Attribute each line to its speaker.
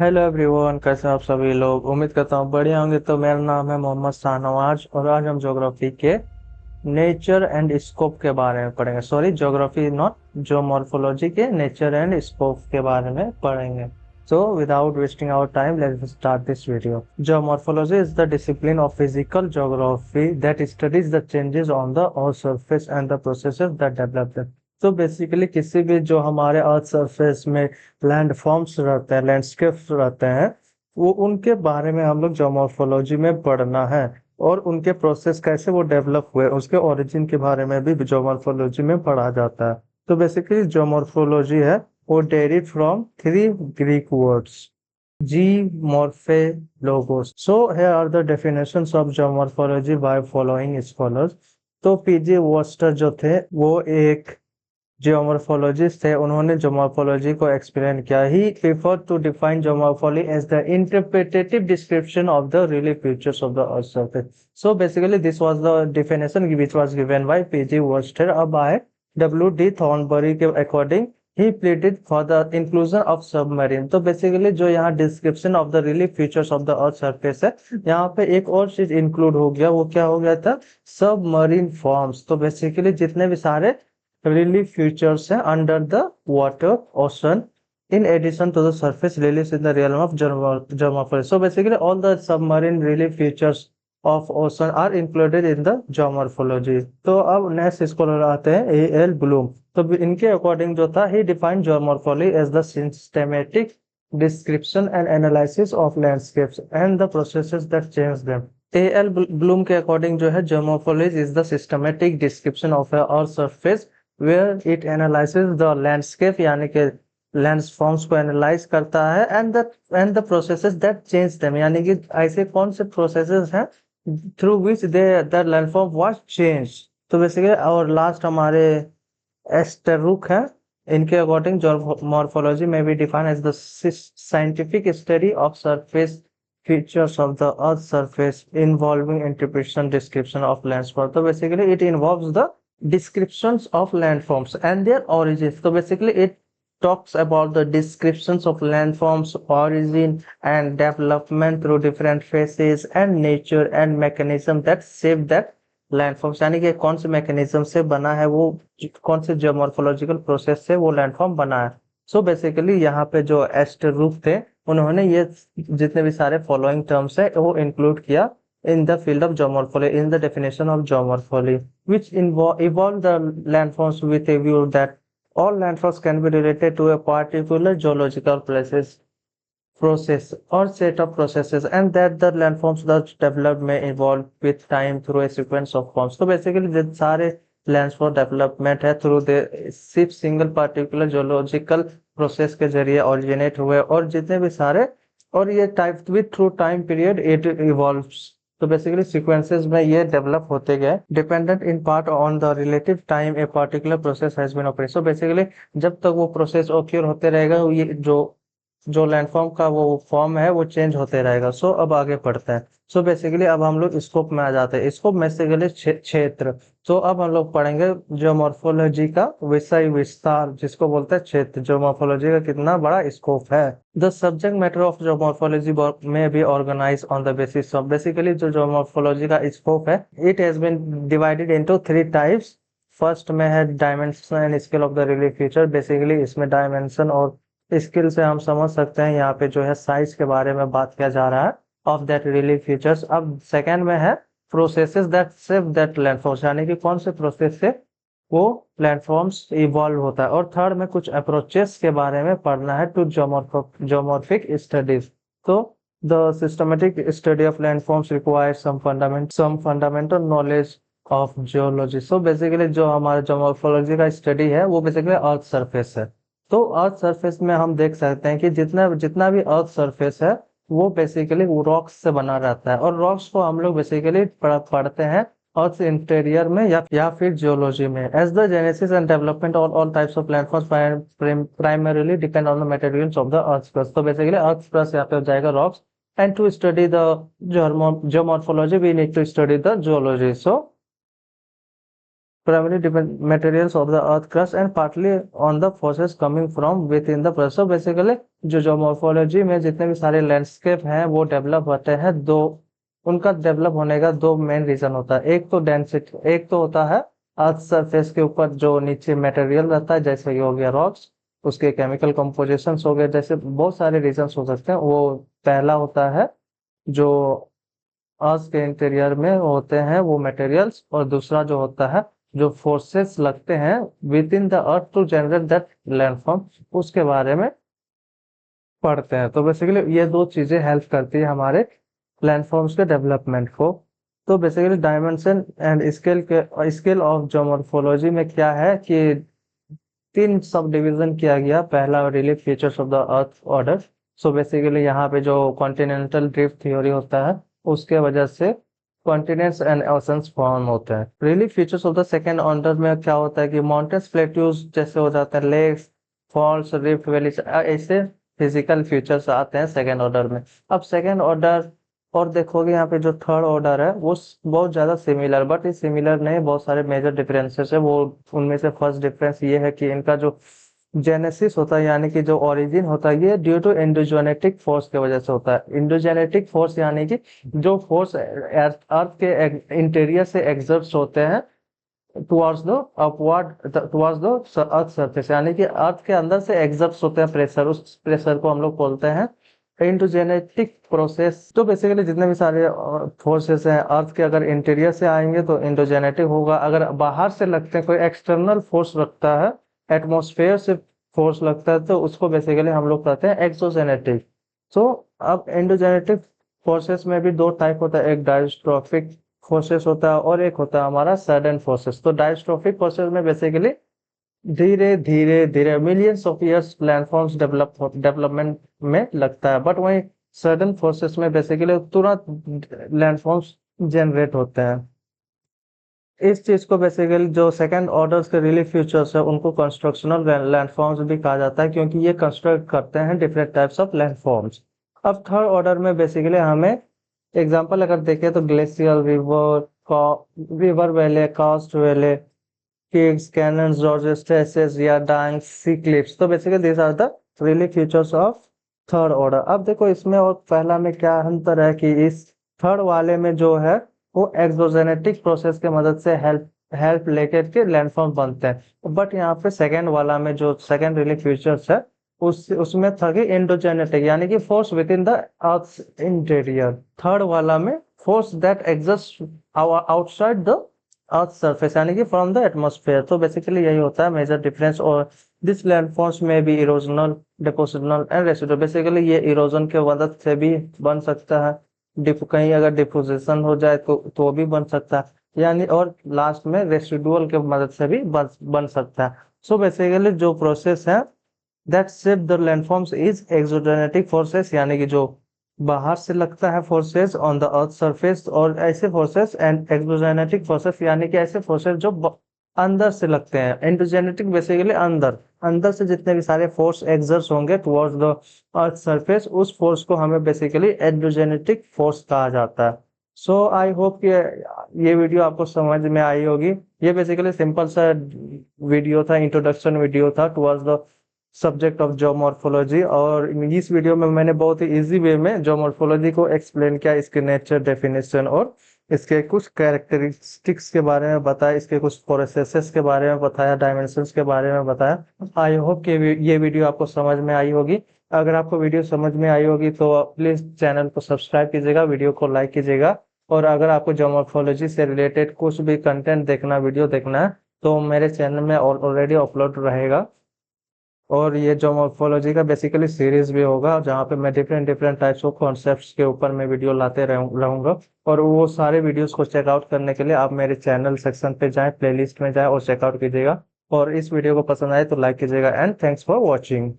Speaker 1: Hello everyone, कैसे हैं आप सभी लोग। उम्मीद करता हूँ बढ़िया होंगे। तो मेरा नाम है मोहम्मद शाहनवाज और आज हम ज्योग्राफी के नेचर एंड स्कोप के बारे में पढ़ेंगे। सॉरी, ज्योग्राफी नॉट, जो मॉर्फोलॉजी के नेचर एंड स्कोप के बारे में पढ़ेंगे। So without wasting our time, let's start this video. Geomorphology is the discipline of physical geography that studies the changes on the earth surface and the processes that develop them। तो basically किसी भी जो हमारे earth surface में landforms रहते हैं, landscapes रहते हैं, वो उनके बारे में हम लोग ज्योमॉर्फोलॉजी में पढ़ना है। और उनके प्रोसेस कैसे वो डेवलप हुए, उसके ओरिजिन के बारे में भी ज्योमॉर्फोलॉजी में पढ़ा जाता है। तो बेसिकली ज्योमॉर्फोलॉजी है वो derive from three Greek words, ge, morphe, logos. So here are the definitions of geomorphology by following scholars। तो पीजे वॉस्टर जो थे वो एक जियोमॉर्फोलॉजिस्ट थे। उन्होंने जियोमॉर्फोलॉजी को एक्सप्लेन किया। He prefer to define geomorphology as the interpretative description of the real features of the earth surface. So basically this was the definition which was given by PG Worcester. अब आए W D Thornbury के according, he pleaded for the inclusion of submarine. तो basically जो यहाँ description of the real features of the earth surface है, यहाँ पे एक और चीज इंक्लूड हो गया। वो क्या हो गया था? Submarine forms. तो बेसिकली जितने भी सारे relief features under the water ocean in addition to the surface reliefs in the realm of geomorphology। So basically all the submarine relief features of ocean are included in the geomorphology। तो अब next scholar आते हैं A L Bloom. तो इनके according जो था, ही defined geomorphology as the systematic description and analysis of landscapes and the processes that change them। A L Bloom के according जो है, geomorphology is the systematic description of a earth surface where it analyzes the landscape, यानी कि landforms को analyse करता है, and the processes that change them, यानी कि ऐसे कौन से प्रोसेसेस हैं through which they the landform was change. तो बेसिकली और लास्ट हमारे एस्टेरुक है। इनके अकॉर्डिंग मॉर्फोलॉजी में भी define as the scientific study of surface features of the earth surface involving interpretation description of landforms। तो basically it involves the descriptions of landforms and their origins। तो basically it talks about the descriptions of landforms origin and development through different phases and nature and mechanism that shape that landforms, यानी कि कौन से mechanism से बना है वो, कौन से जियोमॉर्फोलॉजिकल प्रोसेस से वो लैंडफॉर्म बना है। सो बेसिकली यहाँ पे जो एस्टेरूप थे, उन्होंने ये जितने भी सारे फॉलोइंग टर्म्स है वो इंक्लूड किया in the field of geomorphology, in the definition of geomorphology, which evolve the landforms with a view that all landforms can be related to a particular geological process or set of processes, and that the landforms that develop may evolve with time through a sequence of forms। तो basically जो सारे landform development है through दे सिर्फ single particular geological process के जरिए originate हुए, और जितने भी सारे, और ये type with through time period it evolves. तो बेसिकली सीक्वेंसेस में ये डेवलप होते गए, dependent in part on the relative time a particular process has been operate. So basically जब तक वो प्रोसेस ओक्योर होते रहेगा, ये जो लैंडफॉर्म का वो फॉर्म है वो चेंज होते रहेगा। सो अब आगे पढ़ते हैं। सो बेसिकली अब हम लोग स्कोप में आ जाते हैं। स्कोप बेसिकली क्षेत्र। तो अब हम लोग पढ़ेंगे जियोमॉर्फोलॉजी का विषय विस्तार, जिसको बोलते हैं क्षेत्र। जियोमॉर्फोलॉजी का कितना बड़ा स्कोप है। The subject matter of geomorphology में be organise on the basis of, basically जो जियोमॉर्फोलॉजी का स्कोप है, it has been divided into three types. First में है dimension and scale of the relief feature. Basically इसमें dimension और skill से हम समझ सकते हैं, यहाँ पे जो है साइज के बारे में बात किया जा रहा है ऑफ दैट रिलीफ फीचर्स। अब सेकेंड में है processes that shape that landforms, यानी कि कौन से प्रोसेस से वो लैंडफॉर्म्स इवॉल्व होता है। और थर्ड में कुछ अप्रोचेस के बारे में पढ़ना है टू ज्योमॉर्फिक स्टडीज। तो the systematic study of landforms require some fundamental knowledge of geology. So basically जो हमारा जियोमॉर्फोलॉजी का स्टडी है वो बेसिकली अर्थ सरफेस है। तो अर्थ सरफेस में हम देख सकते हैं कि जितना जितना भी अर्थ सरफेस है वो बेसिकली रॉक्स से बना रहता है, और रॉक्स को हम लोग बेसिकली पढ़ते हैं अर्थ इंटीरियर में या फिर जियोलॉजी में। As the genesis and development all types of landforms primarily depend on the materials of the earth crust. तो बेसिकली अर्थ क्रस्ट यहाँ पे हो जाएगा rocks. And to study the geomorphology we need to study the geology. So primary materials of the earth crust and partly on the forces coming from within the earth. So basically जो जोमोर्फोलॉजी में जितने भी सारे landscape हैं वो develop होते हैं, दो उनका डेवलप होने का दो मेन रीजन होता है। एक तो डेंसिटी, एक तो होता है अर्थ सरफेस के ऊपर जो नीचे मटेरियल रहता है, जैसे ये हो गया रॉक्स, उसके केमिकल कंपोजिशन हो गए, जैसे बहुत सारे रीजन हो सकते हैं। वो पहला होता है जो अर्थ के इंटीरियर में होते हैं वो मटेरियल्स, और दूसरा जो होता है जो फोर्सेस लगते हैं within the earth to generate that landform, उसके बारे में पढ़ते हैं। तो बेसिकली ये दो चीजें हेल्प करती है हमारे लैंडफॉर्म्स के डेवलपमेंट को। तो basically dimension and scale of geomorphology में क्या है कि तीन सब डिवीजन किया गया। पहला relief features of the earth order. So basically यहाँ पे जो कॉन्टिनेंटल ड्रिफ्ट थ्योरी होता है उसके वजह से कॉन्टिनेंट्स एंड ओशंस फॉर्म होते हैं। Relief features of the second order में क्या होता है कि माउंटेन्स, प्लेट्यूज जैसे हो जाते हैं, लेक्स, फॉल्स, रिफ्ट वैली, ऐसे फिजिकल फीचर्स आते हैं सेकेंड ऑर्डर में। अब सेकेंड ऑर्डर और देखोगे यहाँ पे जो थर्ड ऑर्डर है वो बहुत ज्यादा सिमिलर, बट ये सिमिलर नहीं, बहुत सारे मेजर डिफरेंसेस है। वो उनमें से फर्स्ट डिफरेंस ये है कि इनका जो जेनेसिस होता है यानी कि जो ओरिजिन होता है ये ड्यू टू इंडोजेनेटिक फोर्स की वजह से होता है। इंडोजेनेटिक फोर्स यानी कि जो फोर्स अर्थ के इंटीरियर से एग्जर्ट होते हैं towards the upward, towards the earth surface, यानी कि अर्थ के अंदर से एग्जर्ट होते हैं प्रेशर, उस प्रेशर को हम लोग बोलते हैं इंडोजेनेटिक प्रोसेस। तो बेसिकली जितने भी सारे फोर्सेस हैं अर्थ के, अगर इंटीरियर से आएंगे तो इंडोजेनेटिक होगा, अगर बाहर से लगते हैं, कोई एक्सटर्नल फोर्स लगता है, एटमॉस्फेयर से फोर्स लगता है, तो उसको बेसिकली हम लोग कहते हैं एक्सोजेनेटिक। तो अब एंडोजेनेटिक फोर्सेस में भी दो टाइप होता है, एक डायस्ट्रोफिक फोर्सेस होता है और एक होता है हमारा सडन फोर्सेस। तो डायस्ट्रोफिक फोर्सेस में बेसिकली धीरे धीरे धीरे millions of years landforms development में लगता है, बट वहीं सडन फोर्सेस में बेसिकली तुरंत लैंडफॉर्म्स जनरेट होते हैं। इस चीज को बेसिकली जो सेकंड ऑर्डर्स के रिलीफ फ्यूचर्स है उनको कंस्ट्रक्शनल लैंडफॉर्म्स भी कहा जाता है, क्योंकि ये कंस्ट्रक्ट करते हैं डिफरेंट टाइप्स ऑफ लैंडफॉर्म्स। अब थर्ड ऑर्डर में बेसिकली हमें एग्जांपल अगर देखें तो glacial river, river valley, karst valley, caves, canyons, gorges, terraces या डाइंग सी क्लिफ्स। तो basically this are the relief features of third order. अब देखो इसमें और पहला में क्या अंतर है कि इस थर्ड वाले में जो है वो एक्सोजेनेटिक प्रोसेस के मदद से हेल्प लेकर के लैंडफॉर्म बनते हैं, बट यहाँ पे सेकेंड वाला में जो सेकेंड रिलीफ फीचर्स है उसमें था कि एंडोजेनेटिक यानी कि force with in the earth interior. Third वाला में force that exist outside the earth surface यानी कि फ्रॉम द एटमॉस्फेयर। तो बेसिकली यही होता है मेजर डिफरेंस। और दिस लैंडफॉर्म्स में भी erosional, depositional and residual, basically ये इरोजन के मदद से भी बन सकता है, कहीं अगर डिपोजिशन हो जाए तो भी बन सकता है, यानी और लास्ट में रेसिडुअल के मदद से भी बन सकता है। सो बेसिकली जो प्रोसेस है that shape the landforms is exogenetic forces, यानी कि जो बाहर से लगता है forces on the earth surface, और ऐसे फोर्सेस एंड एक्सोजेनेटिक फोर्सेस यानी कि ऐसे फोर्सेस जो अंदर से लगते हैं। एंडोजेनेटिक बेसिकली अंदर अंदर से जितने भी सारे फोर्स एक्सर्ट होंगे टुवर्ड्स द अर्थ सरफेस, उस फोर्स को हमें बेसिकली एंडोजेनेटिक फोर्स कहा जाता है। सो आई होप कि ये वीडियो आपको समझ में आई होगी। ये बेसिकली सिंपल सा वीडियो था, इंट्रोडक्शन वीडियो था टुवर्ड्स द सब्जेक्ट ऑफ जोमोर्फोलॉजी, और इस वीडियो में मैंने बहुत ही इजी वे में जोमोर्फोलॉजी को एक्सप्लेन किया, इसके नेचर, डेफिनेशन और इसके कुछ कैरेक्टरिस्टिक्स के बारे में बताया, इसके कुछ प्रोसेसेस के बारे में बताया, डायमेंशंस के बारे में बताया। आई होप कि ये वीडियो आपको समझ में आई होगी। अगर आपको वीडियो समझ में आई होगी तो प्लीज चैनल को सब्सक्राइब कीजिएगा, वीडियो को लाइक कीजिएगा, और अगर आपको जोमोर्फोलॉजी से रिलेटेड कुछ भी कंटेंट देखना, वीडियो देखना है तो मेरे चैनल में ऑलरेडी अपलोड रहेगा। और ये जो मॉर्फोलॉजी का बेसिकली सीरीज भी होगा जहाँ पे मैं different different types of concepts के ऊपर मैं वीडियो लाते रहूंगा। और वो सारे वीडियोस को चेकआउट करने के लिए आप मेरे चैनल सेक्शन पे जाएं, प्लेलिस्ट में जाएं और चेकआउट कीजिएगा। और इस वीडियो को पसंद आए तो लाइक कीजिएगा, एंड थैंक्स फॉर वॉचिंग।